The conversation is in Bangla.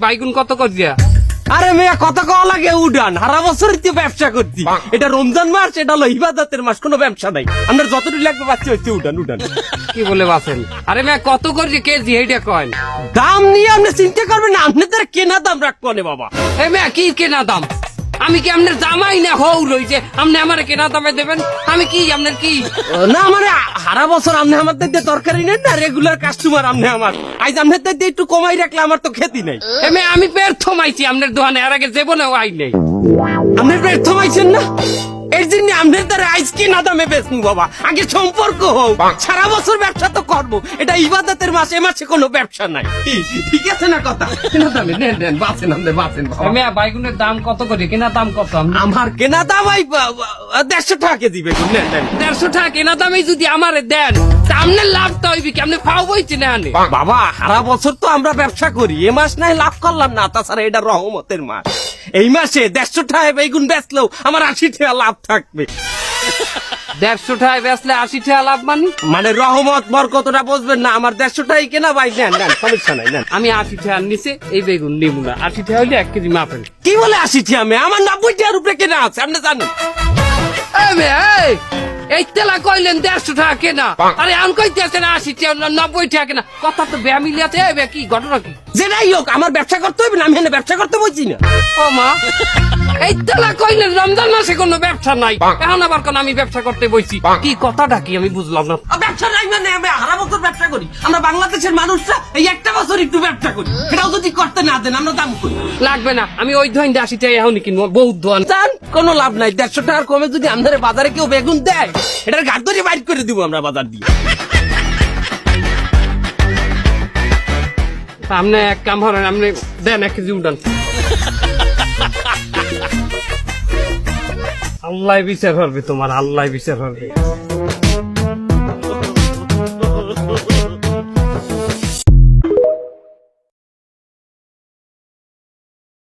বাইগুন কত কর দিয়া? আরে মেয়া কত কওয়া লাগে উডান, সারা বছর ব্যবসা করতি। এটা রমজান মাস, এটা হলো ইবাদতের মাস, কোনো ব্যবসা নাই। আপনার যতটুকু লাগবে বাচ্চা হচ্ছে উডান উডান। কি বলে বাসেন? আরে মেয়া কত করে কেজি এইটা কয়েন? দাম নিয়ে আপনি চিন্তা করবেন না, আপনি তার কেনা দাম রাখবো না বাবা। এ মেয়া কি কেনা দাম? আমি কি আপনার জামাই না হৌ রইছে আপনি আমার কেনা দামে দেবেন? আমি কি আপনার কি? না মানে সারা বছর আপনি আমার দিয়ে তরকারি নেন না, রেগুলার কাস্টমার আপনি আমার। আজ আপনার দিয়ে একটু কমাই রাখলে আমার তো খেতি নাই। এ মেয়া আমি পেট থমাইছি আপনার দোকানে, আর আগে জীবনেও আই নেই। আপনার পেট থমাইছেন না, এর জন্য আপনার দ্বারা আইস কেনা দামে বেচবো বাবা। আগে সম্পর্ক হোক, সারা বছর ব্যবসা তো করবো। এটা ইবাদতের মাস, এ মাসে কোনো ব্যবসা নাই। ঠিক আছে না কথা? কেনা দামে নেন নেন, বাঁচেন আপনি বাঁচেন। মেয়া বাইগুনের দাম কত করে? কেনা দাম কত? আমার কেনা দাম 150 টাকা কেজি বেগুন। নেন নেন। 150 টাকা কেনা দামে যদি আমারে দেন তা আপনার লাভ তো হইবে কি? আপনি ফাও বইছে না আনে। বাবা সারা বছর তো আমরা ব্যবসা করি, এ মাস নাই লাভ করলাম না। তাছাড়া এটা রহমতের মাস, এই মাসে 150 টাকায় বেগুন বেচলেও আমার 80 টাকা লাভ থাকবে। 150 টাকায় বেচলে 80 টাকা লাভ মানে রহমত বরকতটা বুঝবেন না। আমার 150 টাকাই কেনা ভাই। নেন নেন, সমস্যা নাই নেন। আমি 80 টাকার নিচে এই বেগুন নিব না। 80 টাকা হইলে 1 কেজি মাপেন। কি বলে 80 টাকা? আমার 90 টাকার উপরে কেনা আছে, আপনি জানেন। এই তেলা কইলেন 150 টাকা কেনা, আরে আন কইতেছেন 80 টাকা 90 টাকা কেনা। কথা তো বেমিলি আছে। কি ঘটনা কি? যেটাই হোক আমার ব্যবসা করতে হবে না, আমি এখানে ব্যবসা করতে বলছি না। ও মা, এই তেলা কইলেন রমজান মাসে কোনো ব্যবসা নাই, এখন আবার কোন আমি ব্যবসা করতে বইছি। কি কথাটা কি আমি বুঝলাম না। ব্যবসা নাই মানে আমি সারা বছর ব্যবসা করি। আমরা বাংলাদেশের মানুষরা এই একটা বছর একটু ব্যবসা করি, সেটাও যদি করতে না দেন আমরা দাম করি। লাগবে না, আমি ওই ধইন 80 টাকা এখনই কিনবো। বহুত ধোয়ান জান, কোনো লাভ নাই। 150 টাকার কমে যদি আমাদের বাজারে কেউ বেগুন দেয়, এটার ঘাট ধরে বাইর করে দিব আমরা বাজার দিয়ে। আপনি এক কাম করেন, আপনি দেন 1 কেজি উঠান। আল্লাহ বিচার করবে তোমার, আল্লাহ বিচার করবে।